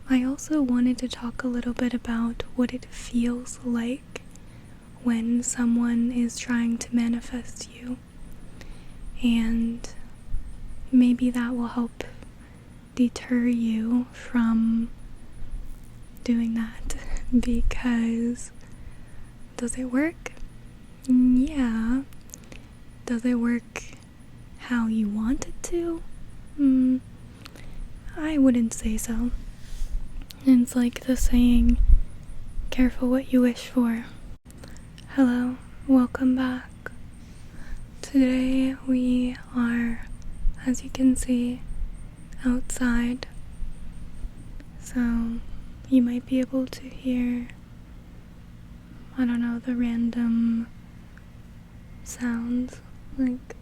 I also wanted to talk a little bit about what it feels like when someone is trying to manifest you, and maybe that will help deter you from doing that. Because does it work? Yeah. Does it work how you want it to? I wouldn't say so. It's like the saying, careful what you wish for. Hello, welcome back. Today we are, as you can see, outside. So you might be able to hear, I don't know, the random sounds like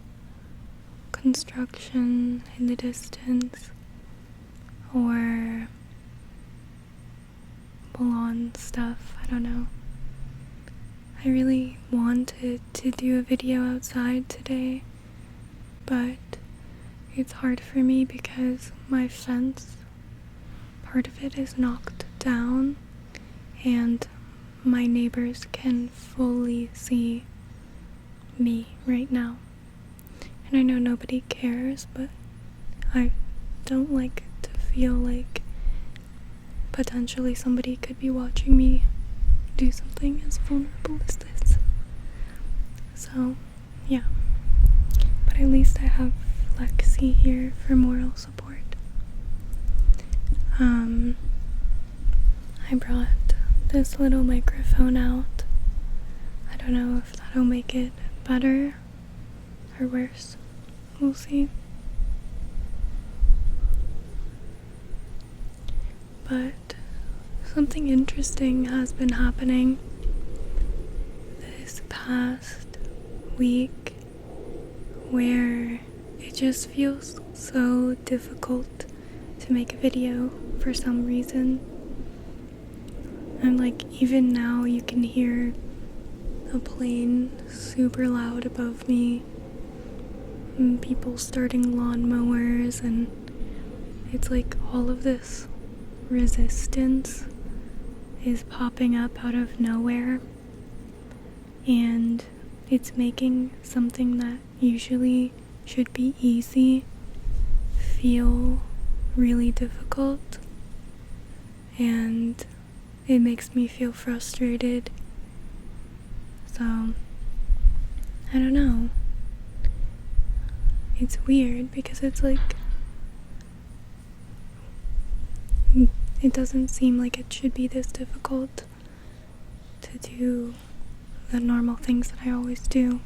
construction in the distance or lawn stuff. I don't know. I really wanted to do a video outside today, but it's hard for me because my fence, part of it is knocked down, and my neighbors can fully see me right now. And I know nobody cares, but I don't like to feel like potentially somebody could be watching me do something as vulnerable as this. So, yeah. But at least I have Lexi here for moral support. I brought this little microphone out. I don't know if that'll make it better or worse. We'll see. But something interesting has been happening this past week where it just feels so difficult to make a video for some reason. And like even now you can hear a plane super loud above me, and people starting lawnmowers, and it's like all of this resistance is popping up out of nowhere, and it's making something that usually should be easy feel really difficult, and it makes me feel frustrated. So I don't know, it's weird because it's like it doesn't seem like it should be this difficult to do the normal things that I always do.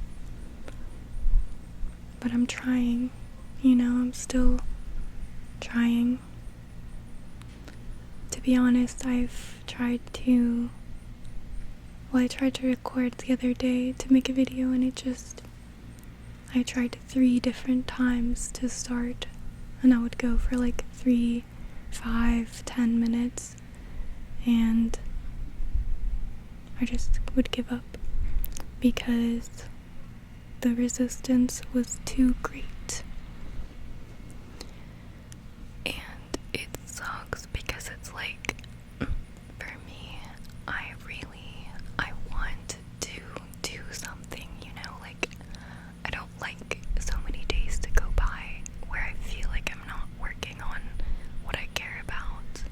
But I'm trying, I'm still trying. To be honest, I tried to record the other day to make a video, and I tried 3 different times to start, and I would go for like 3, 5, 10 minutes, and I just would give up because the resistance was too great. And it sucks because it's like, for me, I want to do something, like I don't like so many days to go by where I feel like I'm not working on what I care about,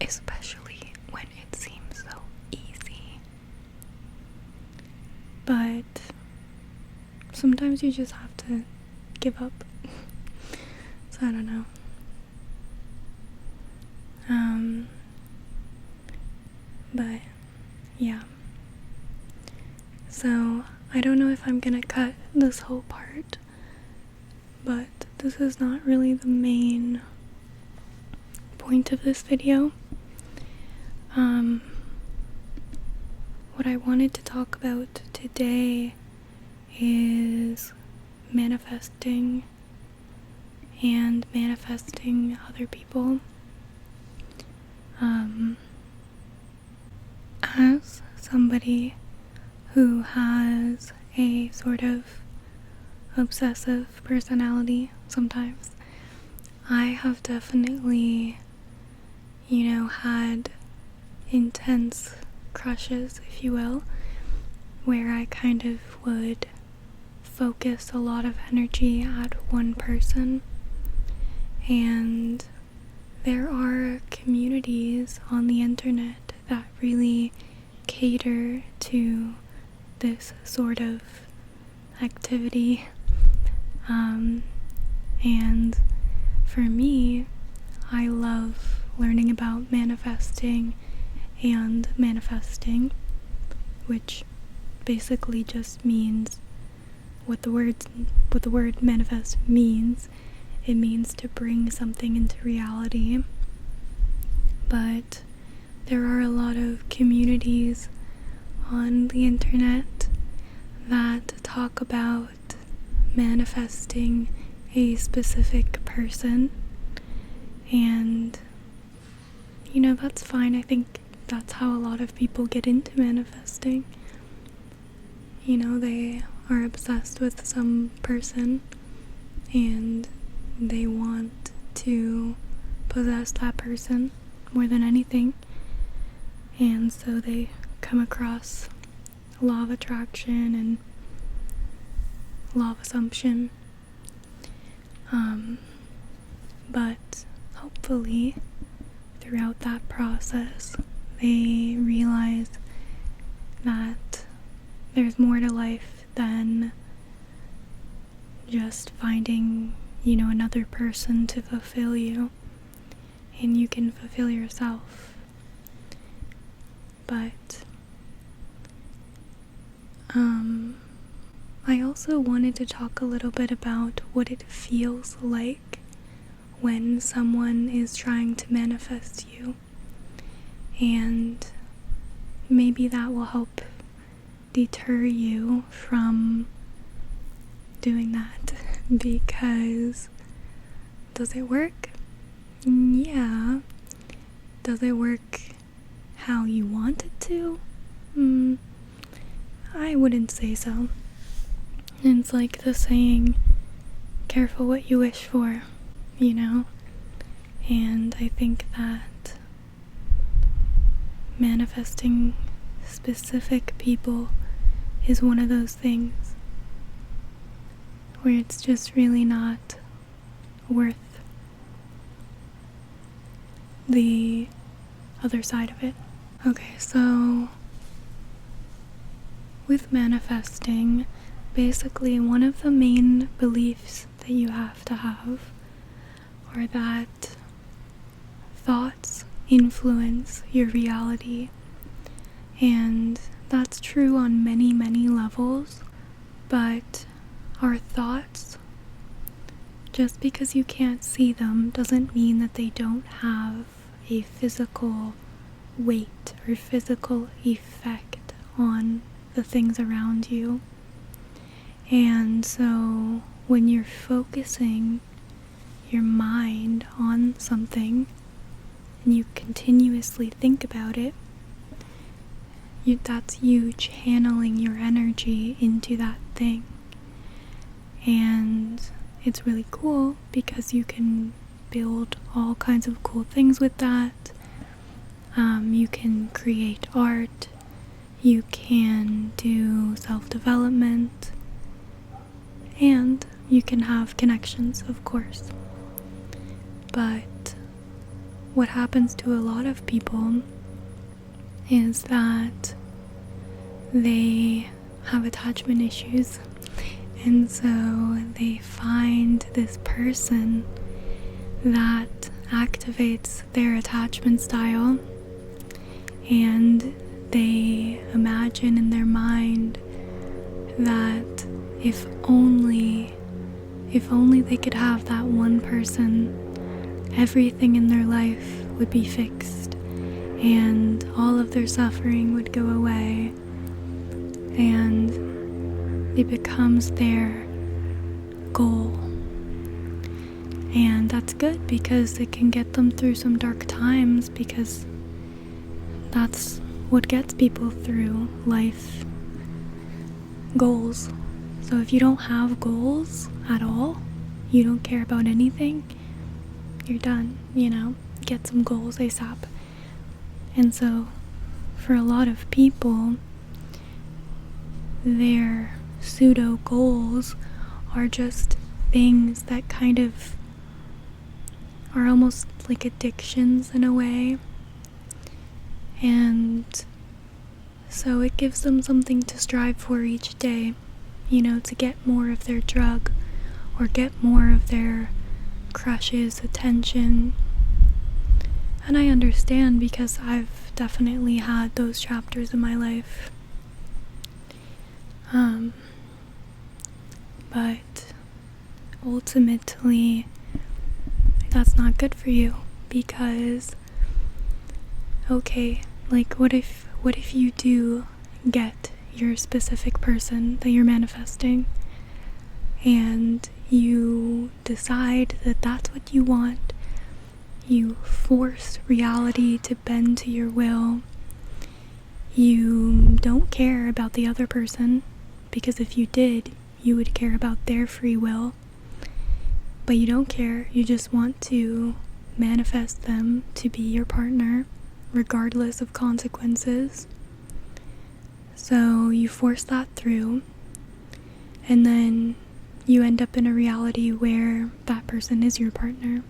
especially when it seems so easy. But sometimes you just have to give up. So I don't know. But yeah. So I don't know if I'm gonna cut this whole part, but this is not really the main point of this video. What I wanted to talk about today is manifesting and manifesting other people. As somebody who has a sort of obsessive personality sometimes, I have definitely had intense crushes, if you will, where I kind of would focus a lot of energy at one person. And there are communities on the internet that really cater to this sort of activity. And for me, I love learning about manifesting and manifesting, which basically just means what the word manifest means. It means to bring something into reality. But there are a lot of communities on the internet that talk about manifesting a specific person, and that's fine. I think that's how a lot of people get into manifesting. They are obsessed with some person and they want to possess that person more than anything, and so they come across law of attraction and law of assumption. But hopefully throughout that process they realize that there's more to life than just finding, another person to fulfill you, and you can fulfill yourself. But I also wanted to talk a little bit about what it feels like when someone is trying to manifest you, and maybe that will help deter you from doing that. Because does it work? Yeah. Does it work how you want it to? I wouldn't say so. It's like the saying, careful what you wish for, And I think that manifesting specific people is one of those things where it's just really not worth the other side of it. Okay, so with manifesting, basically one of the main beliefs that you have to have are that thoughts influence your reality. And that's true on many, many levels, but our thoughts, just because you can't see them, doesn't mean that they don't have a physical weight or physical effect on the things around you. And so when you're focusing your mind on something and you continuously think about it, that's you channeling your energy into that thing. And it's really cool because you can build all kinds of cool things with that. You can create art, you can do self-development, and you can have connections, of course. But what happens to a lot of people is that they have attachment issues, and so they find this person that activates their attachment style, and they imagine in their mind that if only they could have that one person, everything in their life would be fixed and all of their suffering would go away, and it becomes their goal. And that's good because it can get them through some dark times, because that's what gets people through life. Goals. So if you don't have goals at all, you don't care about anything, you're done, Get some goals ASAP. And so, for a lot of people, their pseudo goals are just things that kind of are almost like addictions in a way. And so it gives them something to strive for each day, to get more of their drug or get more of their crush's attention. And I understand, because I've definitely had those chapters in my life. But ultimately, that's not good for you, because, okay, like what if you do get your specific person that you're manifesting, and you decide that that's what you want, you force reality to bend to your will, you don't care about the other person, because if you did, you would care about their free will, but you don't care, you just want to manifest them to be your partner, regardless of consequences. So you force that through, and then you end up in a reality where that person is your partner.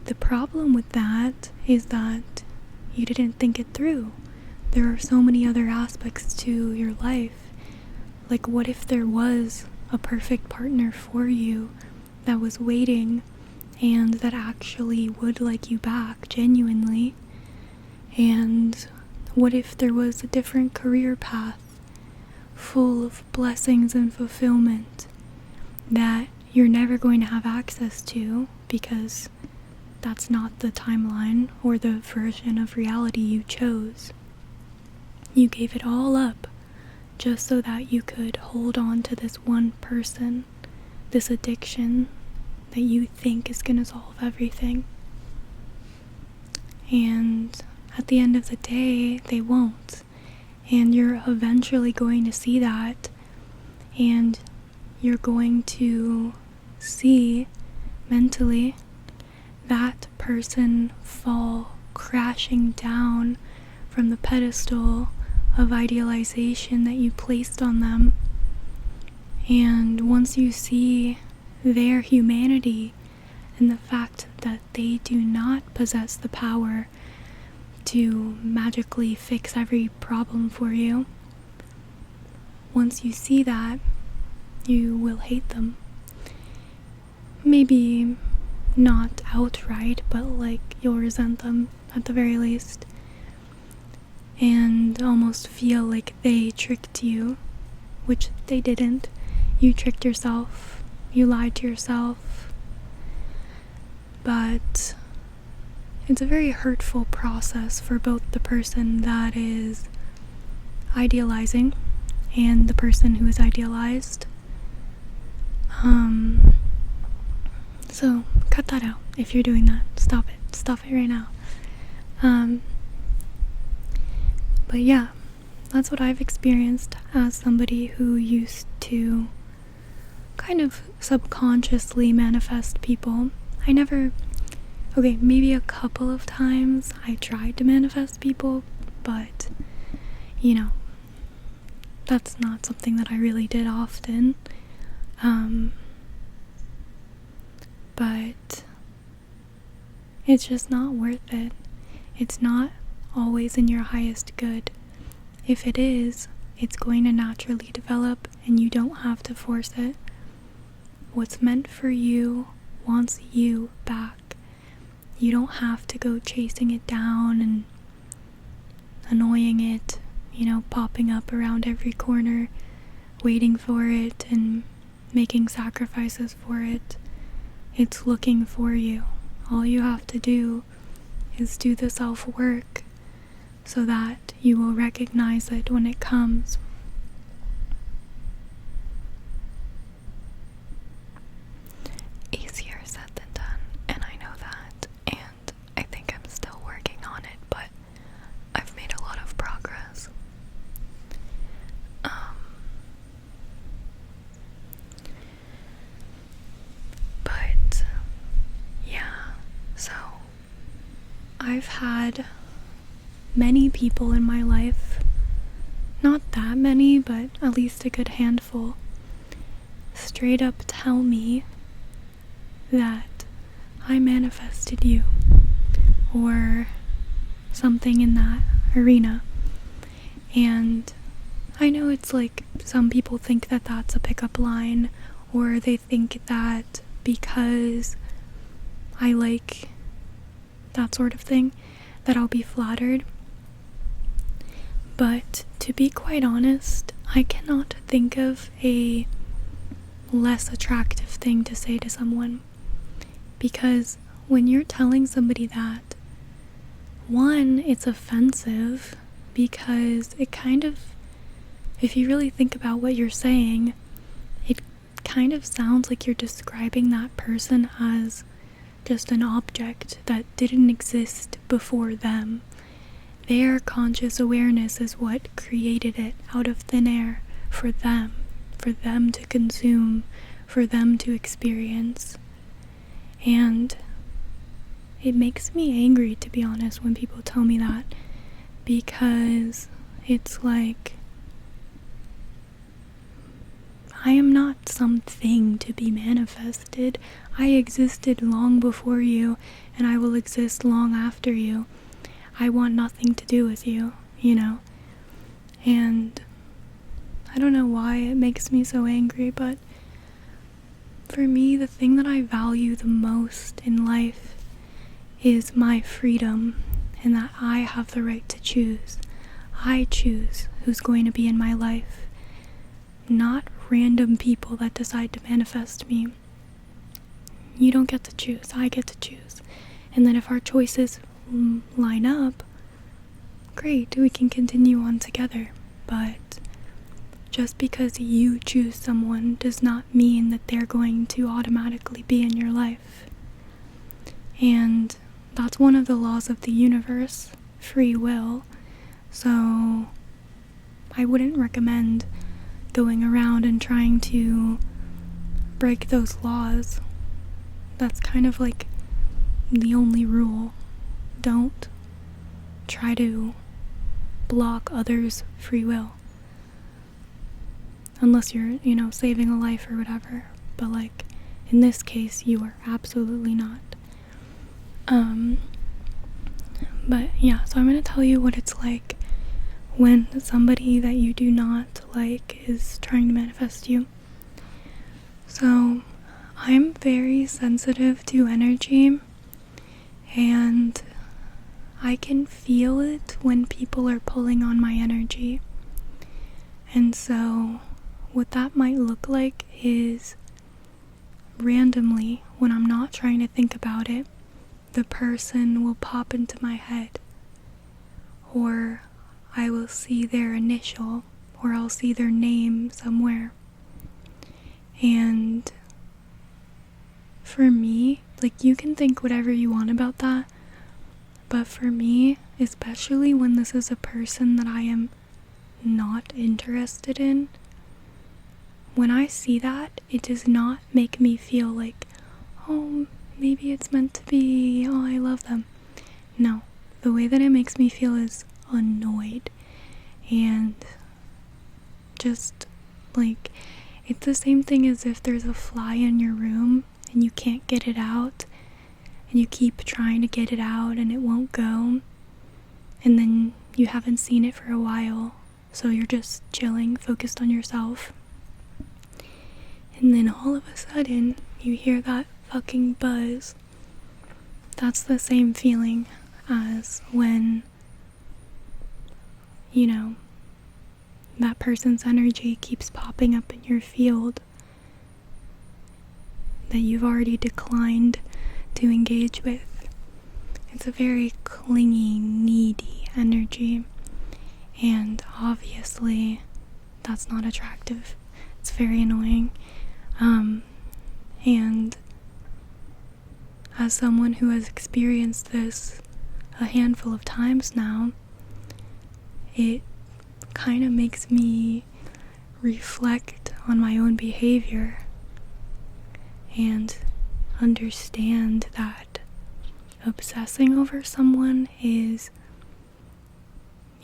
The problem with that is that you didn't think it through. There are so many other aspects to your life. Like, what if there was a perfect partner for you that was waiting and that actually would like you back genuinely? And what if there was a different career path full of blessings and fulfillment that you're never going to have access to, because that's not the timeline or the version of reality you chose? You gave it all up just so that you could hold on to this one person, this addiction that you think is going to solve everything. And at the end of the day, they won't. And you're eventually going to see that, and you're going to see mentally that person fall crashing down from the pedestal of idealization that you placed on them. And once you see their humanity and the fact that they do not possess the power to magically fix every problem for you, once you see that, you will hate them. Maybe not outright, but like you'll resent them at the very least, and almost feel like they tricked you, which they didn't. You tricked yourself, you lied to yourself. But it's a very hurtful process for both the person that is idealizing and the person who is idealized. So cut that out if you're doing that. Stop it right now. But yeah, that's what I've experienced as somebody who used to kind of subconsciously manifest people. Maybe a couple of times I tried to manifest people, but that's not something that I really did often. But it's just not worth it. It's not always in your highest good. If it is, it's going to naturally develop, and you don't have to force it. What's meant for you wants you back. You don't have to go chasing it down and annoying it, popping up around every corner, waiting for it and making sacrifices for it. It's looking for you. All you have to do is do the self-work so that you will recognize it when it comes. Easier said than done, and I know that, and I think I'm still working on it, but I've made a lot of progress. But yeah, so I've had many people in my life, not that many, but at least a good handful, straight up tell me that I manifested you, or something in that arena. And I know it's like some people think that that's a pickup line, or they think that because I like that sort of thing that I'll be flattered. But to be quite honest, I cannot think of a less attractive thing to say to someone, because when you're telling somebody that, one, it's offensive because it kind of, if you really think about what you're saying, it kind of sounds like you're describing that person as just an object that didn't exist before them. Their conscious awareness is what created it out of thin air for them to consume, for them to experience. And it makes me angry, to be honest, when people tell me that, because it's like, I am not something to be manifested. I existed long before you, and I will exist long after you. I want nothing to do with you, you know? And I don't know why it makes me so angry, but for me, the thing that I value the most in life is my freedom, and that I have the right to choose. I choose who's going to be in my life, not random people that decide to manifest me. You don't get to choose, I get to choose. And then if our choices line up, great, we can continue on together. But just because you choose someone does not mean that they're going to automatically be in your life. And that's one of the laws of the universe, free will. So I wouldn't recommend going around and trying to break those laws. That's kind of like the only rule. Don't try to block others' free will. Unless you're, saving a life or whatever. But like, in this case, you are absolutely not. But yeah, so I'm gonna tell you what it's like when somebody that you do not like is trying to manifest you. So I'm very sensitive to energy, and I can feel it when people are pulling on my energy. And so what that might look like is randomly, when I'm not trying to think about it, the person will pop into my head, or I will see their initial, or I'll see their name somewhere. And for me, like, you can think whatever you want about that, but for me, especially when this is a person that I am not interested in, when I see that, it does not make me feel like, oh, maybe it's meant to be, oh, I love them. No, the way that it makes me feel is annoyed, and just like, it's the same thing as if there's a fly in your room and you can't get it out, and you keep trying to get it out and it won't go, and then you haven't seen it for a while, so you're just chilling, focused on yourself, and then all of a sudden you hear that fucking buzz. That's the same feeling as when, that person's energy keeps popping up in your field that you've already declined to engage with. It's a very clingy, needy energy, and obviously that's not attractive. It's very annoying. And as someone who has experienced this a handful of times now, it kind of makes me reflect on my own behavior and understand that obsessing over someone is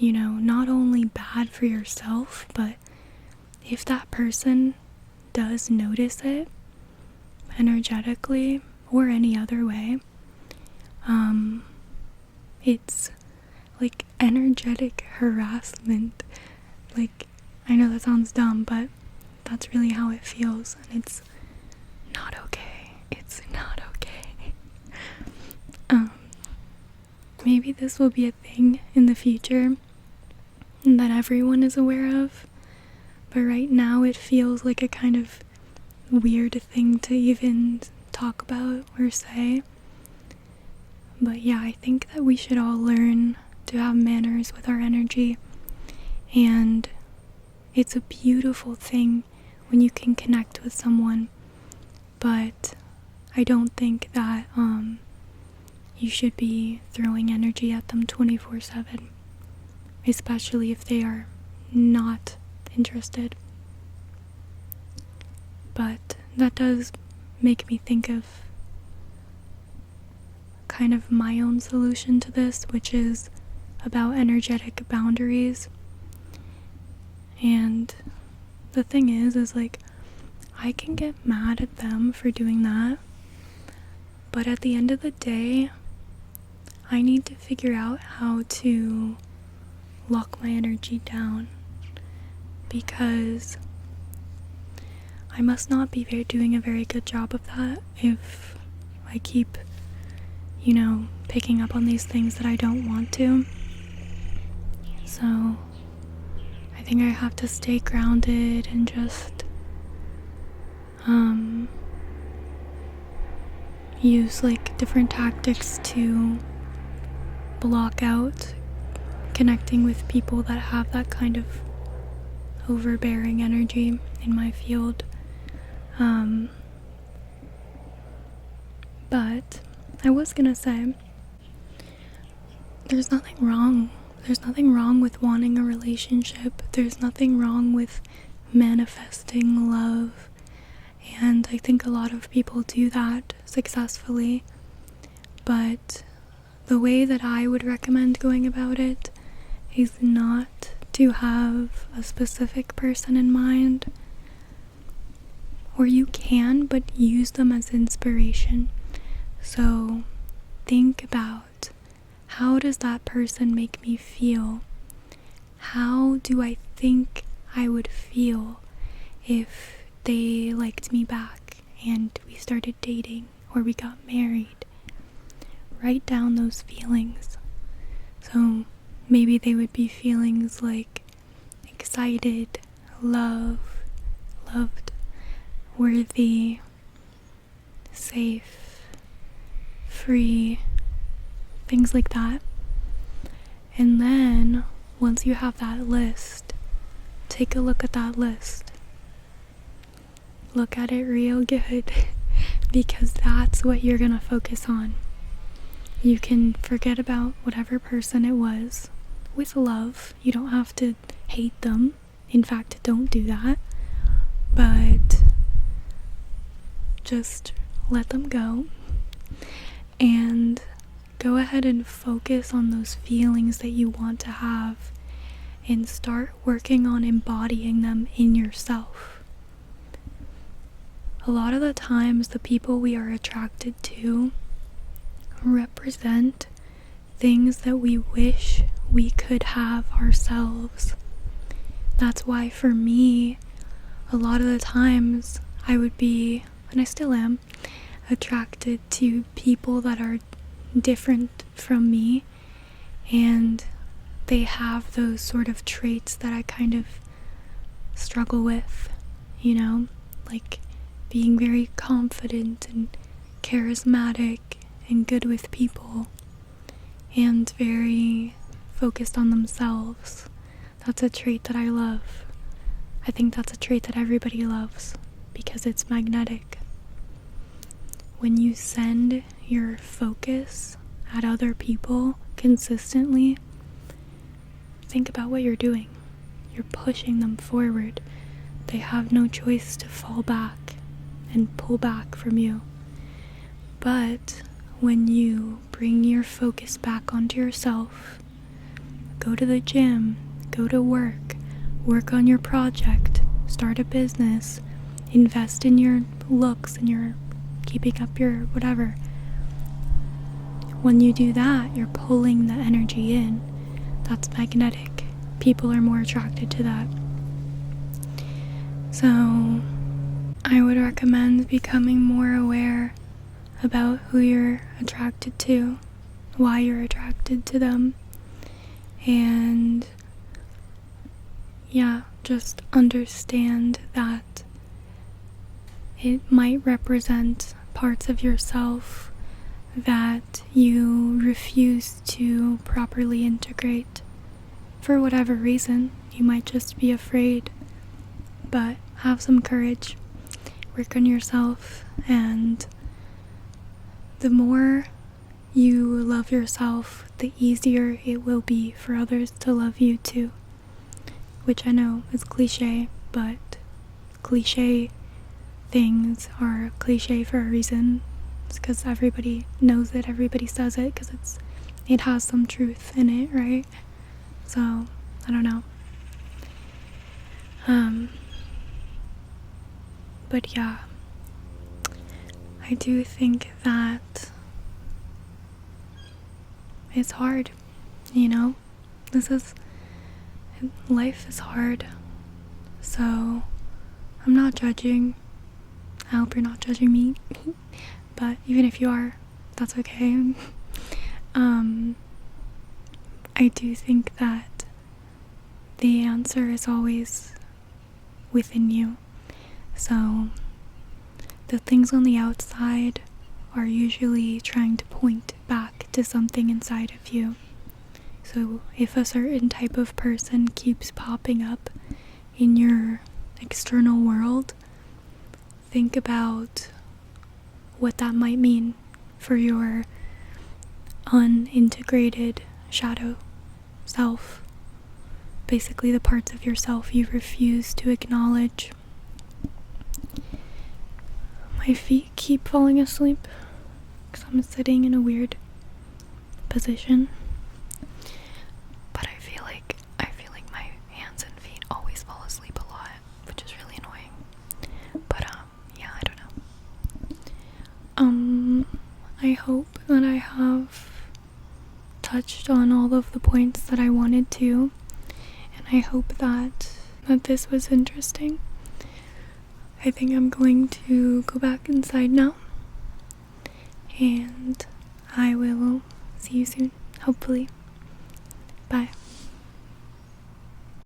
not only bad for yourself, but if that person does notice it energetically or any other way, it's like energetic harassment. Like, I know that sounds dumb, but that's really how it feels, and it's not okay. It's not okay. Maybe this will be a thing in the future that everyone is aware of, but right now it feels like a kind of weird thing to even talk about or say. But yeah, I think that we should all learn to have manners with our energy, and it's a beautiful thing when you can connect with someone, but I don't think that you should be throwing energy at them 24/7, especially if they are not interested. But that does make me think of kind of my own solution to this, which is about energetic boundaries. And the thing is like, I can get mad at them for doing that, but at the end of the day, I need to figure out how to lock my energy down, because I must not be doing a very good job of that if I keep, picking up on these things that I don't want to. So I think I have to stay grounded and just use like different tactics to block out connecting with people that have that kind of overbearing energy in my field. But I was gonna say, there's nothing wrong. There's nothing wrong with wanting a relationship. There's nothing wrong with manifesting love. And I think a lot of people do that successfully. But the way that I would recommend going about it is not to have a specific person in mind. Or you can, but use them as inspiration. So think about, how does that person make me feel? How do I think I would feel if they liked me back and we started dating or we got married? Write down those feelings. So maybe they would be feelings like excited, loved, worthy, safe, free, things like that. And then once you have that list, take a look at that list. Look at it real good because that's what you're gonna focus on. You can forget about whatever person it was with love. You don't have to hate them. In fact, don't do that. But just let them go and go ahead and focus on those feelings that you want to have and start working on embodying them in yourself. A lot of the times, the people we are attracted to represent things that we wish we could have ourselves. That's why for me, a lot of the times I would be, and I still am, attracted to people that are different from me, and they have those sort of traits that I kind of struggle with, like being very confident and charismatic and good with people and very focused on themselves. That's a trait that I love. I think that's a trait that everybody loves because it's magnetic. When you send your focus at other people consistently, think about what you're doing. You're pushing them forward. They have no choice to fall back and pull back from you. But when you bring your focus back onto yourself, go to the gym, go to work on your project, start a business, invest in your looks and your keeping up your whatever. When you do that, you're pulling the energy in. That's magnetic. People are more attracted to that. So I would recommend becoming more aware about who you're attracted to, why you're attracted to them, and just understand that it might represent parts of yourself that you refuse to properly integrate for whatever reason. You might just be afraid, but have some courage, work on yourself, and the more you love yourself, the easier it will be for others to love you too. Which I know is cliche, but cliche things are cliche for a reason. It's because everybody knows it, everybody says it, because it has some truth in it, right? So, I don't know. But yeah, I do think that it's hard, life is hard, so I'm not judging. I hope you're not judging me, but even if you are, that's okay. I do think that the answer is always within you. So the things on the outside are usually trying to point back to something inside of you. So if a certain type of person keeps popping up in your external world, think about what that might mean for your unintegrated shadow self. Basically the parts of yourself you refuse to acknowledge. My feet keep falling asleep because I'm sitting in a weird position. But I feel like my hands and feet always fall asleep a lot, which is really annoying. But I don't know. I hope that I have touched on all of the points that I wanted to, and I hope that this was interesting. I think I'm going to go back inside now, and I will see you soon, hopefully. Bye.